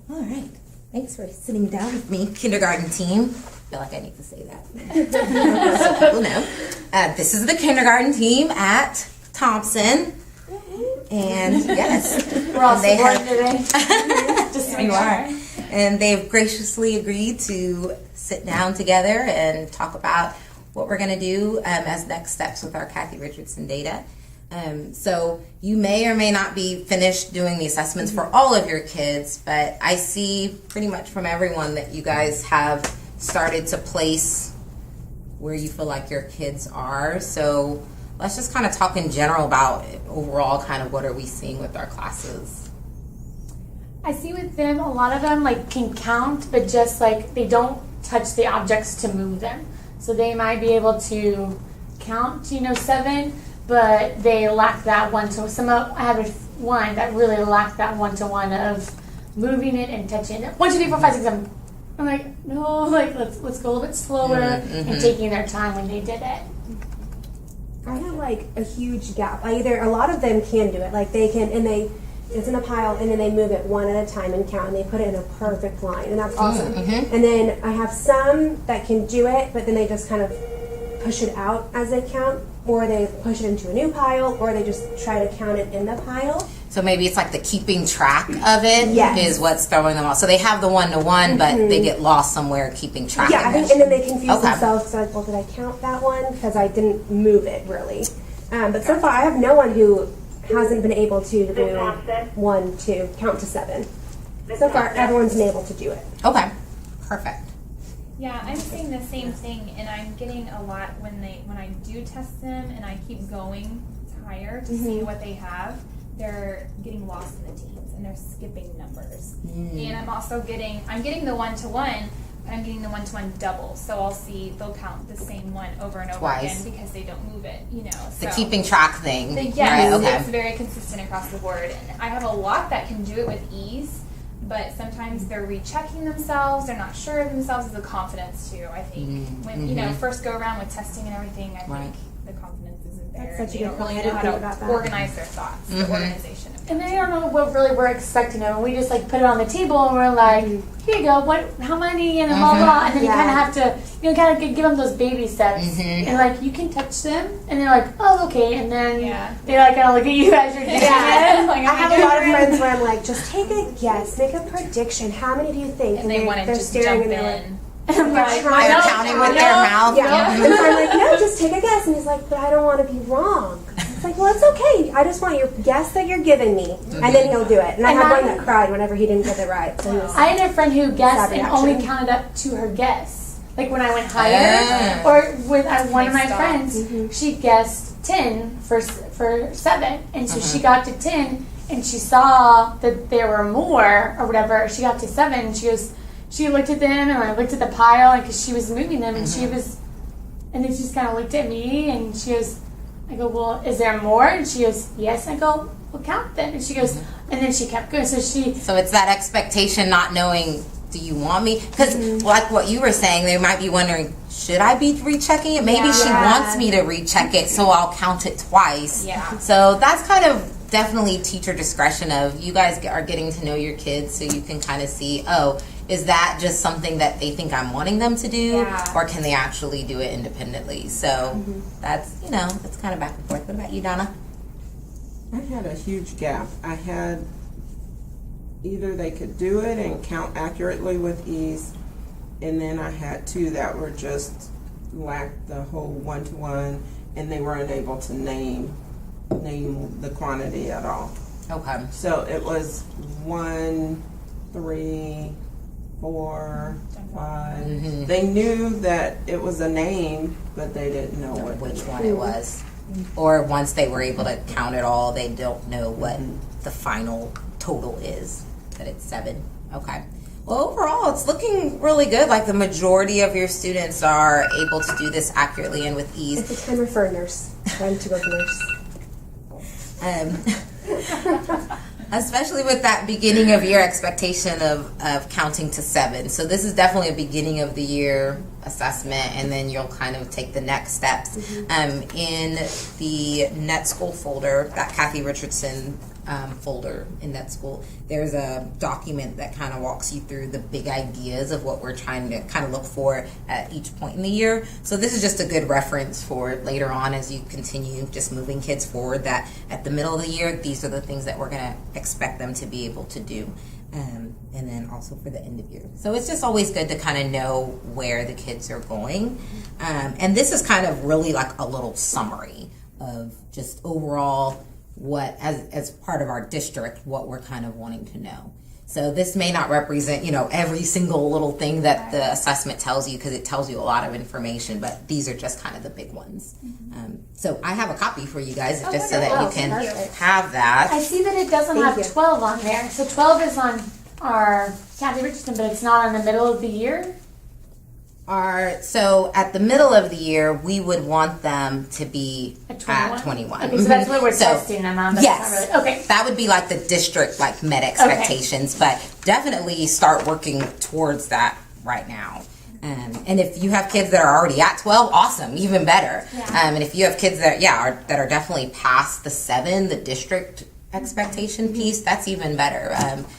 All right. Thanks for sitting down with me, kindergarten team. I feel like I need to say that. So people know. This is the kindergarten team at Thompson. And yes, we're all supporting today. Just you are. And they've graciously agreed to sit down together and talk about what we're going to do as next steps with our Kathy Richardson data. So you may or may not be finished doing the assessments for all of your kids, but I see pretty much from everyone that you guys have started to place where you feel like your kids are. So let's just kind of talk in general about overall kind of what are we seeing with our classes. I see with them, a lot of them like can count, but just like they don't touch the objects to move them. So they might be able to count, 7, but they lack that one. So I have one that really lacked that one-to-one of moving it and touching it. 1, 2, 3, 4, 5, 6, 7. I'm like, no, like let's go a little bit slower and taking their time when they did it. I have like a huge gap. A lot of them can do it. Like they can, and it's in a pile, and then they move it one at a time and count, and they put it in a perfect line, and that's awesome. And then I have some that can do it, but then they just kind of push it out as they count, or they push it into a new pile, or they just try to count it in the pile. So maybe it's like the keeping track of it is what's throwing them off. So they have the one-to-one, but they get lost somewhere keeping track of it. I think, and then they confuse themselves. So like, well, did I count that one? Because I didn't move it really. But so far, I have no one who hasn't been able to do 1, 2, count to 7. So far, everyone's been able to do it. Okay, perfect. Yeah, I'm saying the same thing, and I'm getting a lot when I do test them and I keep going higher to see what they have. They're getting lost in the teens and they're skipping numbers. And I'm getting the one-to-one, but I'm getting the one-to-one double. So they'll count the same one over and over again because they don't move it, The keeping track thing. It's very consistent across the board. And I have a lot that can do it with ease, but sometimes they're rechecking themselves. They're not sure of themselves. It's a confidence too, I think. When first go around with testing and everything, I think the confidence isn't there. That's such a good don't really point. know how to organize their thoughts, the organization of it. And they don't know what really we're expecting of them. We just like put it on the table and we're like, here you go, how many, and blah blah. And then you kind of have to, kind of give them those baby steps. And like you can touch them, and they're like, oh okay, and then they like kind of look at you as you're doing it. Like, I have a lot of friends where I'm like, just take a guess, make a prediction. How many do you think? And they want to just jump in. And they're counting with their mouth. And so I'm like, no, just take a guess. And he's like, but I don't want to be wrong. It's like, well, it's okay. I just want your guess that you're giving me. And then he'll do it. And I had one that cried whenever he didn't get it right. So I had a friend who guessed and only counted up to her guess. Like when I went higher, or with one of my friends, she guessed 10 for 7. And so she got to 10, and she saw that there were more, or whatever. She got to 7, and she looked at them, and I looked at the pile, because she was moving them, and and then she just kind of looked at me, and she goes, I go, well, is there more? And she goes, yes. I go, well, count them. And she goes, and then she kept going. So it's that expectation, not knowing, do you want me? Because like what you were saying, they might be wondering, should I be rechecking it? Maybe she wants me to recheck it, so I'll count it twice. Yeah. So that's kind of definitely teacher discretion of you guys are getting to know your kids, so you can kind of see, is that just something that they think I'm wanting them to do, or can they actually do it independently? So that's, that's kind of back and forth. What about you, Donna? I had a huge gap. I had either they could do it and count accurately with ease, and then I had 2 that were just lacked the whole one-to-one, and they were unable to name the quantity at all. Okay. So it was 1, 3, 4, 5. They knew that it was a name, but they didn't know which one it was. Or once they were able to count it all, they don't know what the final total is, that it's 7. Okay. Well, overall, it's looking really good. Like the majority of your students are able to do this accurately and with ease. It's a timer for a nurse. Time to go to nurse. Especially with that beginning of year expectation of counting to 7. So this is definitely a beginning of the year assessment, and then you'll kind of take the next steps. In the Net School folder, that Kathy Richardson folder in Net School, there's a document that kind of walks you through the big ideas of what we're trying to kind of look for at each point in the year. So this is just a good reference for later on as you continue just moving kids forward, that at the middle of the year, these are the things that we're going to expect them to be able to do. And then also for the end of year. So it's just always good to kind of know where the kids are going. And this is kind of really like a little summary of just overall what, as part of our district, what we're kind of wanting to know. So this may not represent, every single little thing that the assessment tells you, because it tells you a lot of information, but these are just kind of the big ones. So I have a copy for you guys, just so that you can have that. I see that it doesn't have 12 on there. So 12 is on our Kathy Richardson, but it's not in the middle of the year? So at the middle of the year, we would want them to be at 21. Okay, so that's what we're testing them on. But yes. It's not really, okay. That would be like the district met expectations, but definitely start working towards that right now. And if you have kids that are already at 12, awesome, even better. Yeah. And if you have kids that are definitely past the 7, the district expectation piece, that's even better.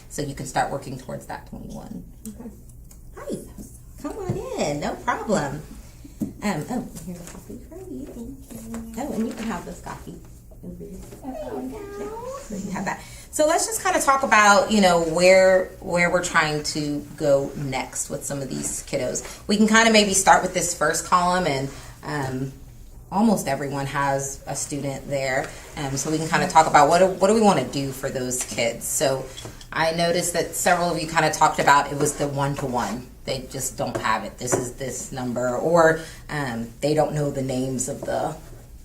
So you can start working towards that 21. Okay. Hi. Come on in, no problem. Here's a coffee for you. Thank you. Oh, and you can have this coffee over here. So you have that. So let's just kind of talk about, where we're trying to go next with some of these kiddos. We can kind of maybe start with this first column, and almost everyone has a student there. So we can kind of talk about what do we want to do for those kids. So I noticed that several of you kind of talked about it was the 1-to-1. They just don't have it. This is this number, or they don't know the names of their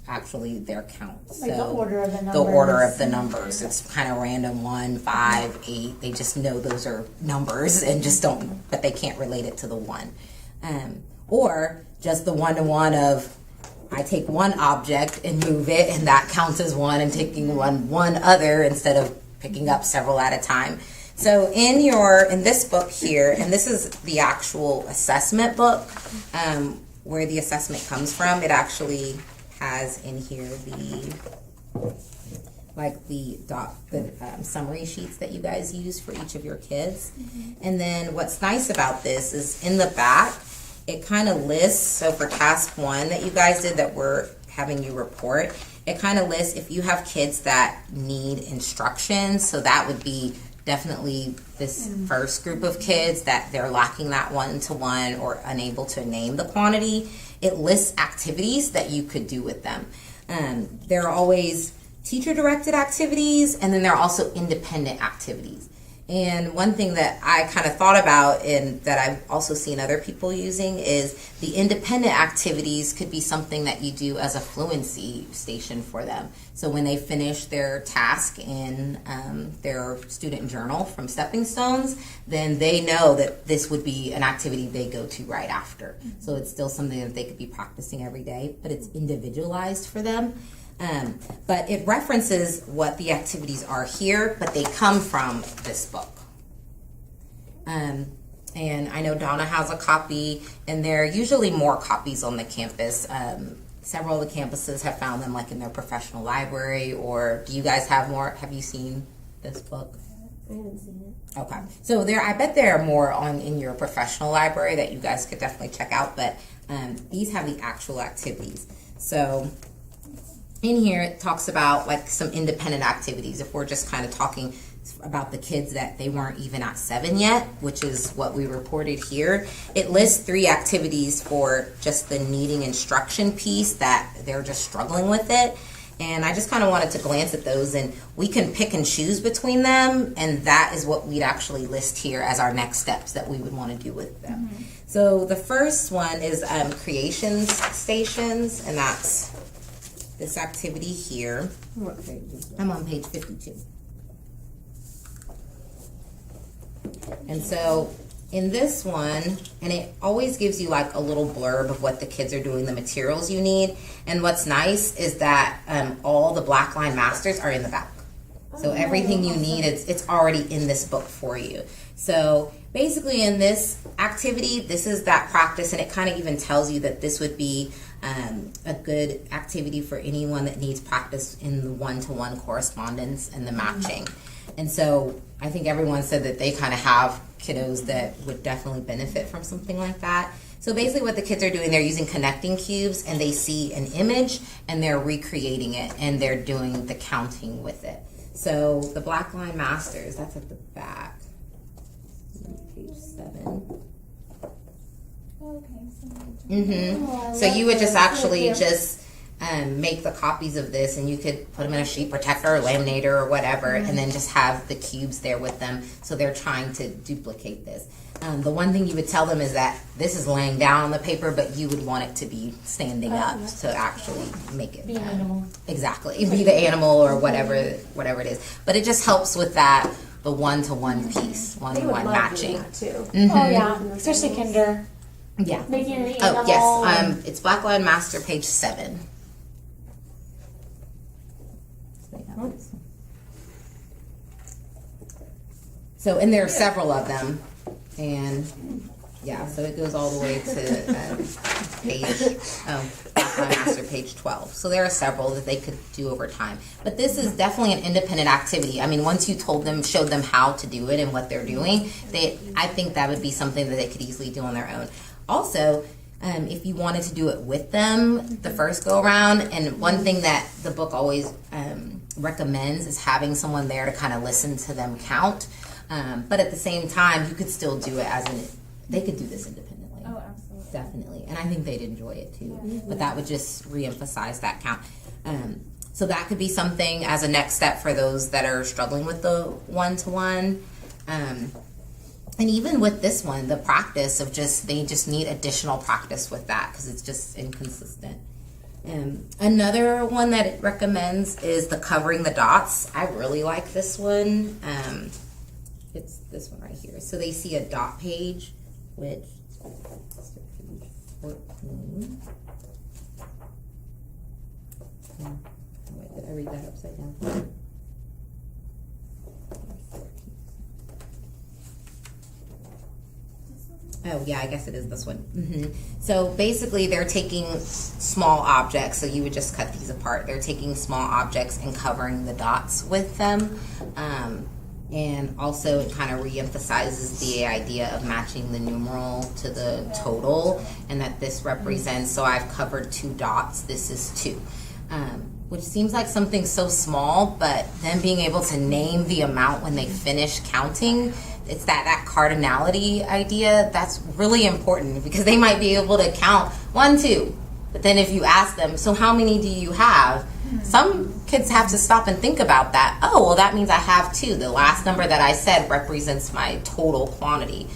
counts. Like the order of the numbers. The order of the numbers. It's kind of random, 1, 5, 8. They just know those are numbers and just don't, but they can't relate it to the 1. Or just the 1-to-1 of, I take one object and move it, and that counts as 1, and taking one other instead of picking up several at a time. So in this book here, and this is the actual assessment book, where the assessment comes from, it actually has in here the summary sheets that you guys use for each of your kids. And then what's nice about this is in the back, it kind of lists, so for task 1 that you guys did that we're having you report, it kind of lists if you have kids that need instruction. So that would be definitely this first group of kids that they're lacking that 1-to-1 or unable to name the quantity. It lists activities that you could do with them. There are always teacher-directed activities, and then there are also independent activities. And one thing that I kind of thought about and that I've also seen other people using is the independent activities could be something that you do as a fluency station for them. So when they finish their task in their student journal from Stepping Stones, then they know that this would be an activity they go to right after. So it's still something that they could be practicing every day, but it's individualized for them. But it references what the activities are here, but they come from this book. And I know Donna has a copy, and there are usually more copies on the campus. Several of the campuses have found them in their professional library, or do you guys have more? Have you seen this book? I haven't seen it. Okay. So I bet there are more in your professional library that you guys could definitely check out, but these have the actual activities. So in here, it talks about some independent activities. If we're just kind of talking about the kids that they weren't even at 7 yet, which is what we reported here, it lists 3 activities for just the needing instruction piece that they're just struggling with it. And I just kind of wanted to glance at those, and we can pick and choose between them, and that is what we'd actually list here as our next steps that we would want to do with them. So the first one is creations stations, and that's this activity here. What page is that? I'm on page 52. And so in this one, and it always gives you a little blurb of what the kids are doing, the materials you need. And what's nice is that all the black line masters are in the back. So everything you need, it's already in this book for you. So basically in this activity, this is that practice, and it kind of even tells you that this would be a good activity for anyone that needs practice in the one-to-one correspondence and the matching. And so I think everyone said that they kind of have kiddos that would definitely benefit from something like that. So basically what the kids are doing, they're using connecting cubes, and they see an image and they're recreating it, and they're doing the counting with it. So the Black Line Masters, that's at the back, page 7. Okay. So you would just actually just make the copies of this, and you could put them in a sheet protector or laminator or whatever, and then just have the cubes there with them. So they're trying to duplicate this. The one thing you would tell them is that this is laying down on the paper, but you would want it to be standing up to actually make it Be an animal. Exactly, be the animal or whatever it is. But it just helps with that, the one-to-one piece, one-to-one matching. Too. Oh yeah, especially kinder. Yeah. Making an animal. Oh yes, it's Black Line Master, page 7. So, and there are several of them, and yeah, so it goes all the way to Black Line Master, page 12. So there are several that they could do over time. But this is definitely an independent activity. I mean, once you showed them how to do it and what they're doing, I think that would be something that they could easily do on their own. Also, if you wanted to do it with them the first go around, and one thing that the book always recommends is having someone there to kind of listen to them count. But at the same time, you could still do it they could do this independently. Oh, absolutely. Definitely. And I think they'd enjoy it too. Yeah. But that would just reemphasize that count. So that could be something as a next step for those that are struggling with the one-to-one. And even with this one, the practice of they just need additional practice with that because it's just inconsistent. Another one that it recommends is the covering the dots. I really like this one. It's this one right here. So they see a dot page, which is page 14. Wait, did I read that upside down? Oh, yeah, I guess it is this one. So basically they're taking small objects, so you would just cut these apart. They're taking small objects and covering the dots with them. And also it kind of reemphasizes the idea of matching the numeral to the total, and that this represents, so I've covered 2 dots, this is 2. Which seems like something so small, but then being able to name the amount when they finish counting, it's that cardinality idea that's really important, because they might be able to count 1, 2, but then if you ask them, so how many do you have? Some kids have to stop and think about that. Oh, well, that means I have 2. The last number that I said represents my total quantity.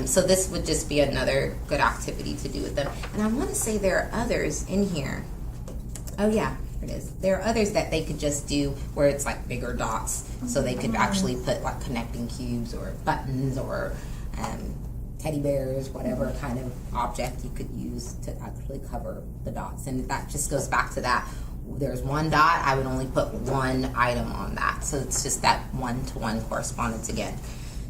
So this would just be another good activity to do with them. And I want to say there are others in here. Oh yeah, it is. There are others that they could just do where it's like bigger dots, so they could actually put like connecting cubes or buttons or teddy bears, whatever kind of object you could use to actually cover the dots. And that just goes back to that. There's 1 dot, I would only put 1 item on that. So it's just that one-to-one correspondence again.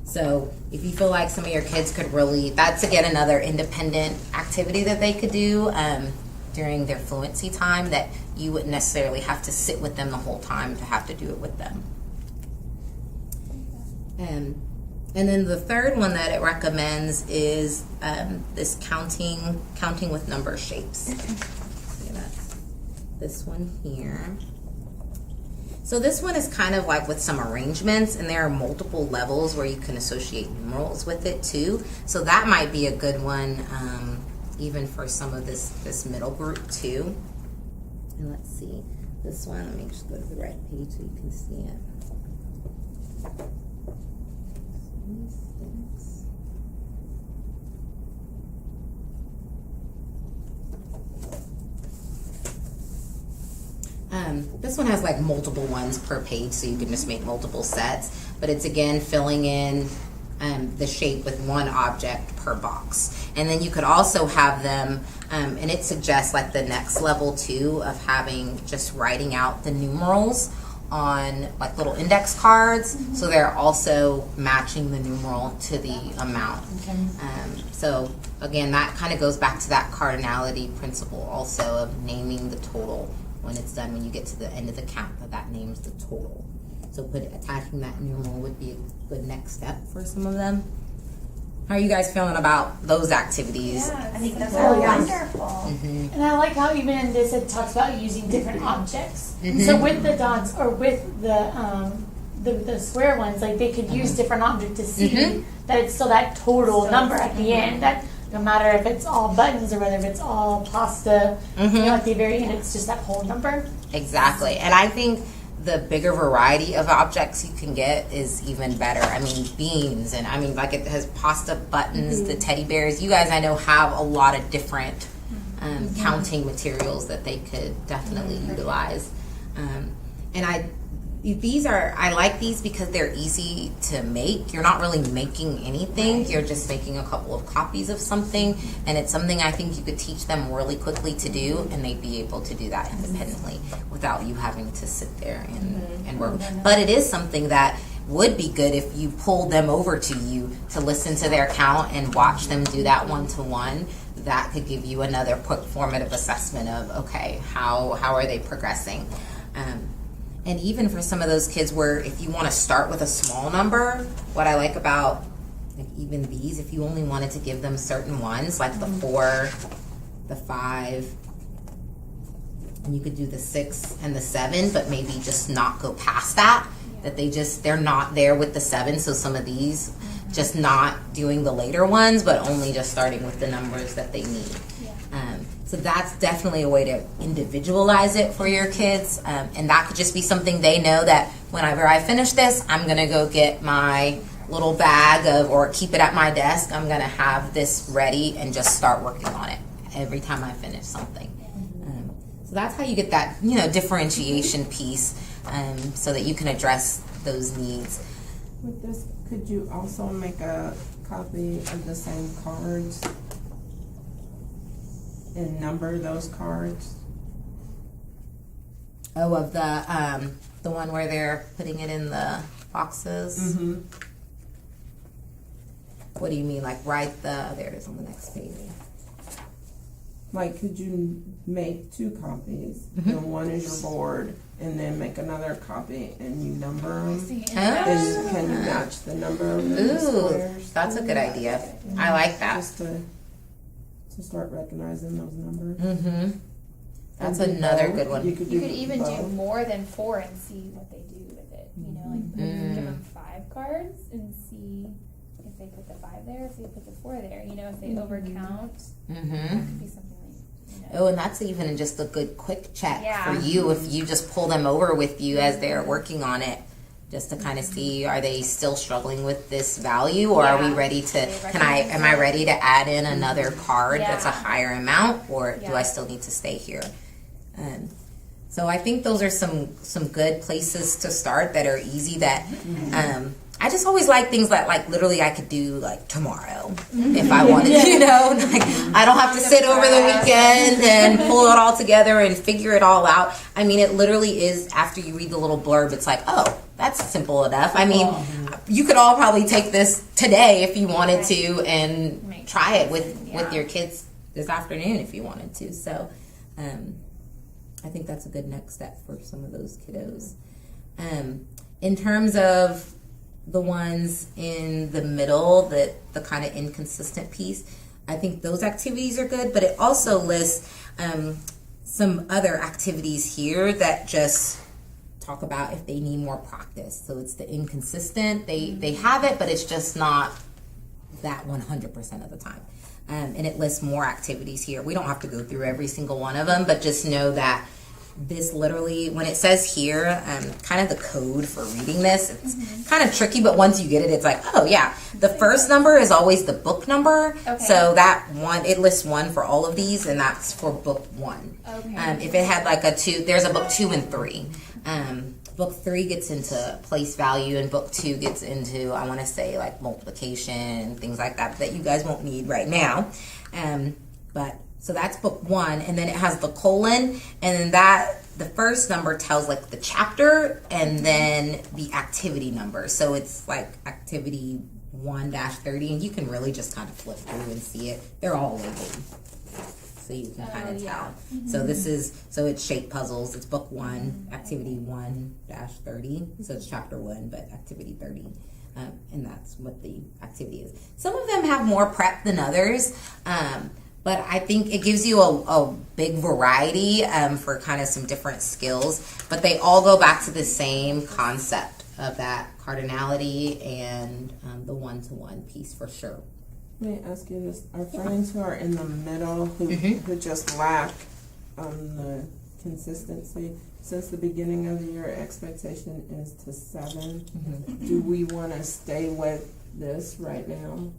So if you feel like some of your kids could really, that's again another independent activity that they could do during their fluency time, that you wouldn't necessarily have to sit with them the whole time to have to do it with them. And then the third one that it recommends is this counting with number shapes. So that's this one here. So this one is kind of like with some arrangements, and there are multiple levels where you can associate numerals with it too. So that might be a good one even for some of this middle group too. And let's see, this one, let me just go to the right page so you can see it. This one has like multiple ones per page, so you can just make multiple sets, but it's again filling in the shape with 1 object per box. And then you could also have them, and it suggests like the next level too of having just writing out the numerals on like little index cards, so they're also matching the numeral to the amount. So again, that kind of goes back to that cardinality principle also of naming the total when it's done, when you get to the end of the count, that names the total. So attaching that numeral would be a good next step for some of them. How are you guys feeling about those activities? Yeah, I think that's Oh, yeah. wonderful. And I like how even in this it talks about using different objects. So with the dots or with the square ones, like they could use different objects to see that it's still that total number at the end. That no matter if it's all buttons or whether if it's all pasta, you know, at the very end it's just that whole number. Exactly. And I think the bigger variety of objects you can get is even better. I mean, beans, and I mean, like it has pasta buttons, the teddy bears. You guys, I know, have a lot of different counting materials that they could definitely utilize. And I like these because they're easy to make. You're not really making anything. You're just making a couple of copies of something, and it's something I think you could teach them really quickly to do, and they'd be able to do that independently without you having to sit there and work. But it is something that would be good if you pulled them over to you to listen to their count and watch them do that one-to-one. That could give you another quick formative assessment of, okay, how are they progressing? And even for some of those kids where if you want to start with a small number, what I like about like even these, if you only wanted to give them certain ones, like the 4, the 5, and you could do the 6 and the 7, but maybe just not go past that, that they're not there with the 7, so some of these just not doing the later ones, but only just starting with the numbers that they need. So that's definitely a way to individualize it for your kids. And that could just be something they know that whenever I finish this, I'm going to go get my little bag or keep it at my desk. I'm going to have this ready and just start working on it every time I finish something. So that's how you get that, differentiation piece so that you can address those needs. With this, could you also make a copy of the same cards and number those cards? Oh, of the one where they're putting it in the boxes? What do you mean? Like there it is on the next page. Like, could you make 2 copies? And one is your board, and then make another copy and you number them? And can you match the number of the squares? That's a good idea. I like that. Just to start recognizing those numbers. That's another good one. You could even do more than 4 and see what they do with it. Like give them 5 cards and see if they put the 5 there, if they put the 4 there. If they overcount, that could be something like. Oh, and that's even just a good quick check for you if you just pull them over with you as they're working on it, just to kind of see, are they still struggling with this value, or are we ready to? Am I ready to add in another card that's a higher amount, or do I still need to stay here? So I think those are some good places to start that are easy. That I just always like things that like literally I could do like tomorrow if I wanted to, like I don't have to sit over the weekend and pull it all together and figure it all out. I mean, it literally is, after you read the little blurb, it's like, oh, that's simple enough. I mean, you could all probably take this today if you wanted to and try it with your kids this afternoon if you wanted to. So I think that's a good next step for some of those kiddos. In terms of the ones in the middle, the kind of inconsistent piece, I think those activities are good, but it also lists some other activities here that just talk about if they need more practice. So it's the inconsistent, they have it, but it's just not that 100% of the time. And it lists more activities here. We don't have to go through every single one of them, but just know that this literally, when it says here, kind of the code for reading this, it's kind of tricky, but once you get it, it's like, oh yeah, the first number is always the book number. So that one, it lists 1 for all of these, and that's for book 1. If it had like a 2, there's a book 2 and 3. Book 3 gets into place value, and book 2 gets into, I want to say, like multiplication and things like that you guys won't need right now. But so that's book 1, and then it has the colon, and then the first number tells like the chapter and then the activity number. So it's like activity 1-30, and you can really just kind of flip through and see it. They're all labeled, so you can kind of tell. So it's shape puzzles. It's book 1, activity 1-30. So it's chapter 1, but activity 30. And that's what the activity is. Some of them have more prep than others, but I think it gives you a big variety for kind of some different skills. But they all go back to the same concept of that cardinality and the one-to-one piece for sure. May I ask you this? Our friends who are in the middle, who just lack the consistency, since the beginning of the year, expectation is to 7. Do we want to stay with this right now?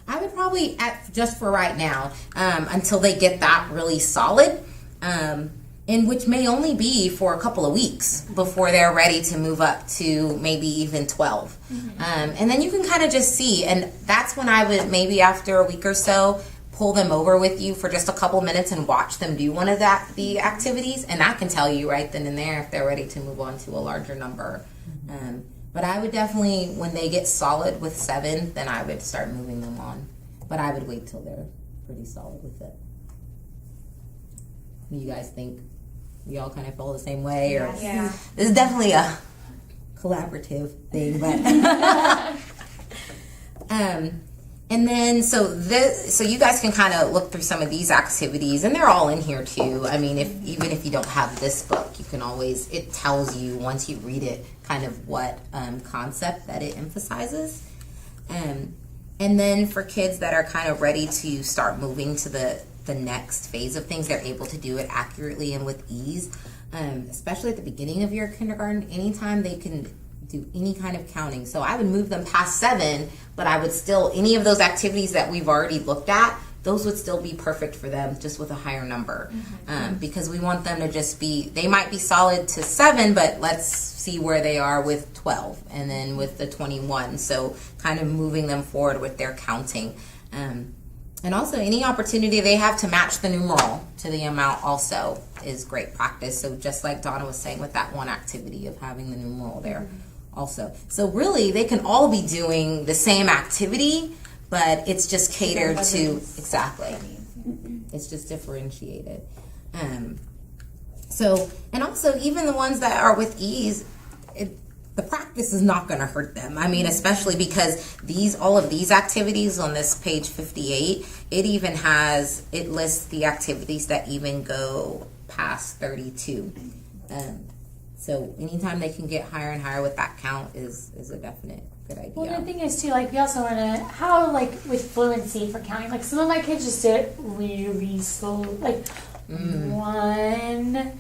I would probably, just for right now, until they get that really solid, and which may only be for a couple of weeks before they're ready to move up to maybe even 12. And then you can kind of just see, and that's when I would maybe after a week or so pull them over with you for just a couple minutes and watch them do one of the activities, and I can tell you right then and there if they're ready to move on to a larger number. But I would definitely, when they get solid with 7, then I would start moving them on. But I would wait till they're pretty solid with it. You guys think? You all kind of feel the same way? Or Yeah. This is definitely a collaborative thing, but and then so you guys can kind of look through some of these activities, and they're all in here too. I mean, even if you don't have this book, you can always, it tells you once you read it kind of what concept that it emphasizes. And then for kids that are kind of ready to start moving to the next phase of things, they're able to do it accurately and with ease, especially at the beginning of your kindergarten. Anytime they can do any kind of counting. So I would move them past 7, but I would still, any of those activities that we've already looked at, those would still be perfect for them, just with a higher number. Because we want them to just be, they might be solid to 7, but let's see where they are with 12 and then with the 21. So kind of moving them forward with their counting. And also any opportunity they have to match the numeral to the amount also is great practice. So just like Donna was saying with that one activity of having the numeral there also. So really they can all be doing the same activity, but it's just catered to, exactly. It's just differentiated. So, and also even the ones that are with ease, the practice is not going to hurt them. I mean, especially because all of these activities on this page 58, it lists the activities that even go past 32. So anytime they can get higher and higher with that count is a definite good idea. Well, the thing is too, like we also want to, how like with fluency for counting, like some of my kids just do it really slow, like 1,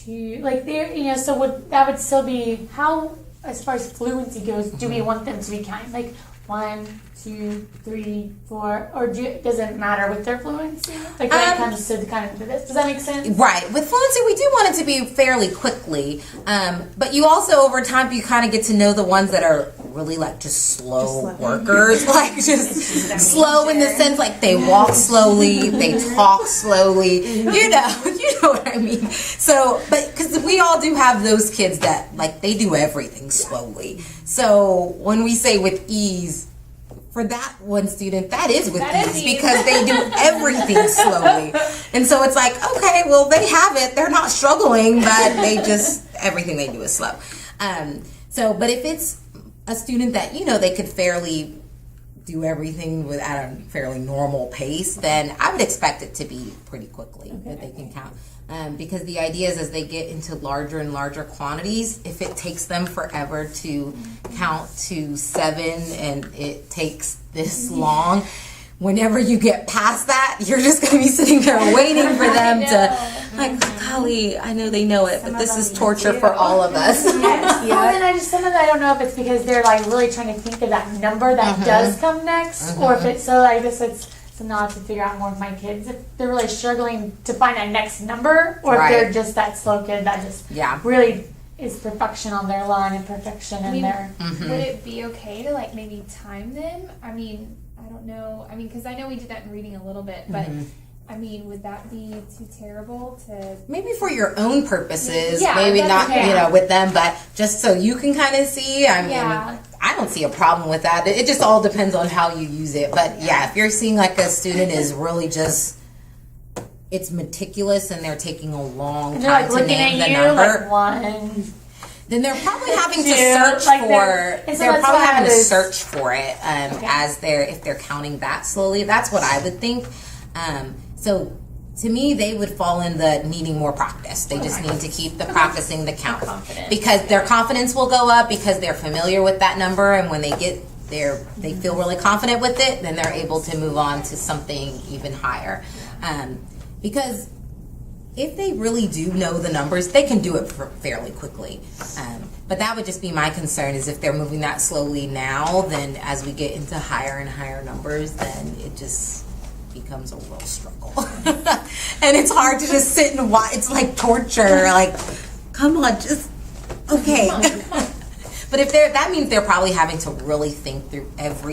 2, like they're, so that would still be, how, as far as fluency goes, do we want them to be counting? Like 1, 2, 3, 4, or does it matter with their fluency? Like when it comes to kind of this, does that make sense? Right. With fluency, we do want it to be fairly quickly, but you also over time you kind of get to know the ones that are really like just slow workers, like just slow in the sense like they walk slowly, they talk slowly, you know what I mean. So, but because we all do have those kids that like they do everything slowly. So when we say with ease, for that one student, that is with ease because they do everything slowly. And so it's like, okay, well, they have it. They're not struggling, but everything they do is slow. But if it's a student that, they could fairly do everything at a fairly normal pace, then I would expect it to be pretty quickly that they can count. Because the idea is as they get into larger and larger quantities, if it takes them forever to count to 7 and it takes this long, whenever you get past that, you're just going to be sitting there waiting for them to, like, golly, I know they know it, but this is torture for all of us. Well, and some of that, I don't know if it's because they're like really trying to think of that number that does come next, or if it's so. I guess it's not to figure out more of my kids if they're really struggling to find that next number, or if they're just that slow kid that just really is perfection on their line and perfection in their. Would it be okay to like maybe time them? I mean, I don't know. I mean, because I know we did that in reading a little bit, but I mean, would that be too terrible to? Maybe for your own purposes, Yeah, maybe that's not, okay. with them, but just so you can kind of see. I mean, I don't see a problem with that. It just all depends on how you use it. But yeah, if you're seeing like a student is really just, it's meticulous and they're taking a long And they're time like to looking name at the you number, like 1. then they're probably having to Two, search like for. and so They're that's probably why I having to was- search for it as if they're counting that slowly. That's what I would think. So to me, they would fall in the needing more practice. They just need to keep the practicing the count because their confidence will go up because they're familiar with that number, and when they get there, they feel really confident with it. Then they're able to move on to something even higher. Because if they really do know the numbers, they can do it fairly quickly. But that would just be my concern is if they're moving that slowly now, then as we get into higher and higher numbers, then it just becomes a real struggle. And it's hard to just sit and watch. It's like torture. Like, come on, just, okay. But if that means they're probably having to really think through every